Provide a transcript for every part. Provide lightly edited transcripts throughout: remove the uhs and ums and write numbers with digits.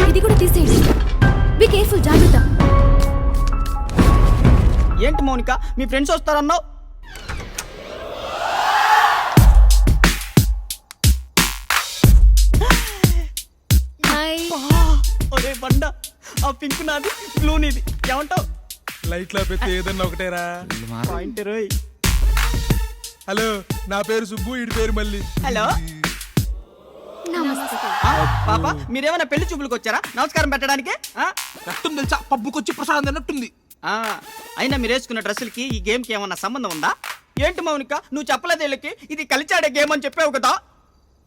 ఇది కూడా తీసేయండి. బీ కేర్ఫుల్, జాగ్రత్త. ఏంటి మౌనిక, మీ ఫ్రెండ్స్ వస్తారన్నావు? ఒరే బండ, ఆ పింక్ నాది, బ్లూ నీది, ఏమంటావు? లైట్ లో పెట్టి ఏదన్నా ఒకటేరా. పాయింట్ రోయ్. హలో, నా పేరు సుబ్బు, ఈడి పేరు మళ్ళీ. హలో పాప, మీరేమైనా పెళ్లి చూపులకు వచ్చారా నమస్కారం పెట్టడానికి? రక్తం తెలుసా, పబ్బుకొచ్చి ప్రసాదం తిన్నట్టుంది. అయినా మీరు వేసుకున్న డ్రెస్సులకి ఈ గేమ్ కి ఏమన్నా సంబంధం ఉందా? ఏంటి మౌనిక, నువ్వు చెప్పలేదు వీళ్ళకి ఇది కలిచాడే గేమ్ అని చెప్పావు కదా.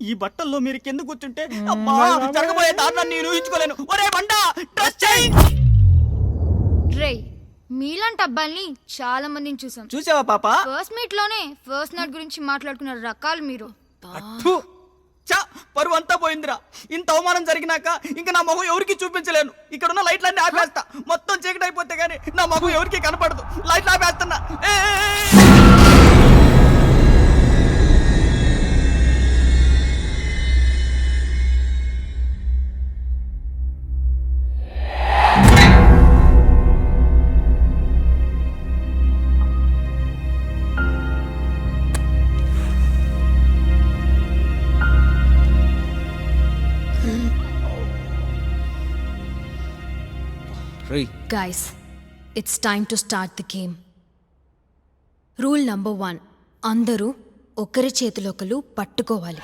ఈ బట్టల్లో మీరు కింద కూర్చుంటే అబ్బా జరగబోయే దారుణాన్ని నేను ఊహించుకోలేను. ఒరే బండా, డ్రెస్ చేంజ్. రే, మీలాంటి అబ్బాయిల్ని చాలా మందిని చూసాం. చూసావా పాప? ఫస్ట్ మీట్ లోనే ఫస్ట్ నైట్ గురించి మాట్లాడుకున్న రకాలు మీరు. పరువు అంతా పోయిందిరా. ఇంత అవమానం జరిగినాక ఇంకా నా మొహం ఎవరికి చూపించలేను. ఇక్కడ ఉన్న లైట్లన్నీ ఆపేస్తా. మొత్తం చీకటి అయిపోతే గానీ నా మొహం ఎవరికి కనపడదు. లైట్లు ఆపేస్తున్నా. Guys, it's time to start the game. Rule number 1. అందరూ ఒకరి చేతిలోకలు పట్టుకోవాలి.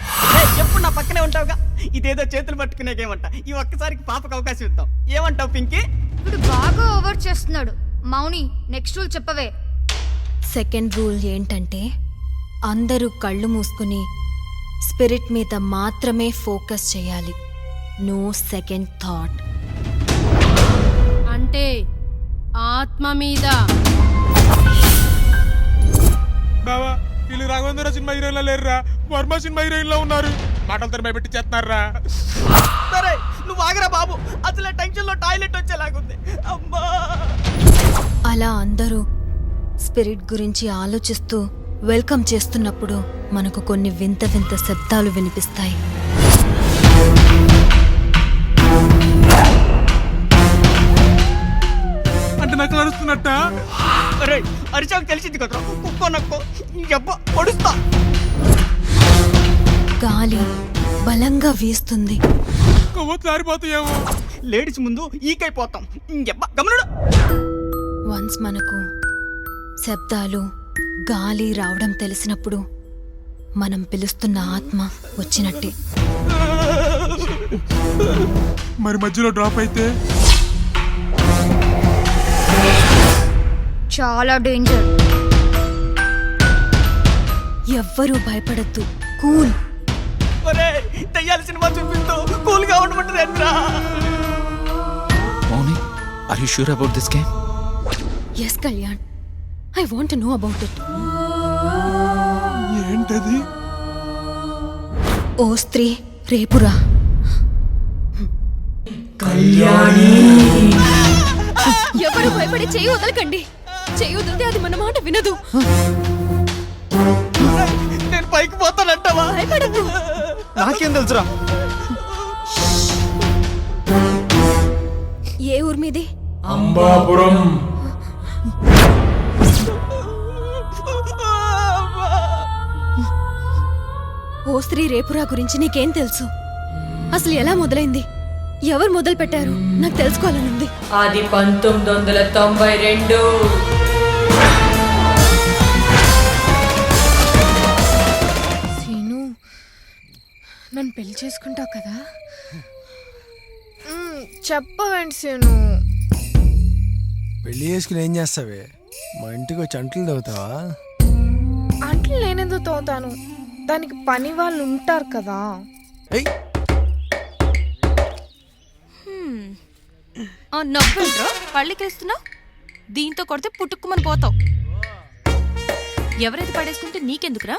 ఎప్పుడు నా పక్కనే ఉంటావుగా. ఇదేదో చేతులు పట్టుకునేకేమంట. ఈ ఒక్కసారికి పాపకు అవకాశం ఇద్దాం. ఏమంటావు పింకీ? ఇప్పుడు బాగా ఓవర్ చేస్తున్నాడు. మౌని, నెక్స్ట్ రూల్ చెప్పవే. సెకండ్ రూల్ ఏంటంటే అందరూ కళ్ళు మూసుకుని స్పిరిట్ మీద మాత్రమే ఫోకస్ చేయాలి. No second thought. అంటే ఆత్మ మీద. బావా, వీళ్ళు రాఘవేంద్ర సినిమా హీరోయిన్ లేరురా, వర్మ సినిమా హీరోయిన్ లో ఉన్నారు. మాటలతో భయపెట్టి చేస్తున్నారా. సరే నువ్వు ఆగరా బాబు, అసలే టెన్షన్ లో టాయిలెట్ వచ్చేలాగుంది. అమ్మా. అలా అందరూ స్పిరిట్ గురించి ఆలోచిస్తూ వెల్కమ్ చేస్తున్నప్పుడు మనకు కొన్ని వింత వింత శబ్దాలు వినిపిస్తాయి. అంటే నాకు అరుస్తున్నట్ట. అరిచాకు తెలిసింది కదా, కుక్కో నక్కో పొడుస్తా. గాలి బలంగా వీస్తుంది. కొవ్వొత్తులారిపోతాయేమో. లేడీస్ ముందు ఈకైపోతాం. గమనుడు. వన్స్ మనకు శబ్దాలు గాలి రావడం తెలిసినప్పుడు మనం పిలుస్తున్న ఆత్మ వచ్చినట్టే. మరి మధ్యలో డ్రాప్ అయితే చాలా డేంజర్. ఎవ్వరూ భయపడద్దు. కూల్. దయ్యాల సినిమా చూపిస్తూ కూల్ గా ఉండమంటారా? Moni, are you sure about this game? Yes, Kalyan. I want to know about it. ఏంటది? ఓ స్త్రీ రేపురా. కళ్యాణి. ఎవరు భయపడి చెయ్యి వదలకండి. చెయ్యి వదిలితే అది మన మాట వినదు. నేను పైకి పోతానంటావా? భయపడద్దు. నాకేం తెలుసురా? ఏ ఊరు మీది? అంబాపురం. ఓ స్త్రీ రేపురా గురించి నీకేం తెలుసు? అసలు ఎలా మొదలైంది? ఎవరు మొదలు పెట్టారు? నాకు తెలుసుకోవాలనుంది. అది 1992. సీను, నన్ను పెళ్లి చేసుకుంటావు కదా? చెప్పవేంటి సీను? పెళ్లి చేసుకుని ఏం చేస్తావే? మా ఇంటికి వచ్చి అంట్లు తవ్వుతావా? అంట్లు నేనెందుకు తోతాను? దానికి పని వాళ్ళు ఉంటారు కదా. నవ్వుంట్రా పళ్ళికేస్తున్నావు. దీంతో కొడితే పుట్టుక్కుమని పోతావు. ఎవరైతే పడేసుకుంటే నీకెందుకురా?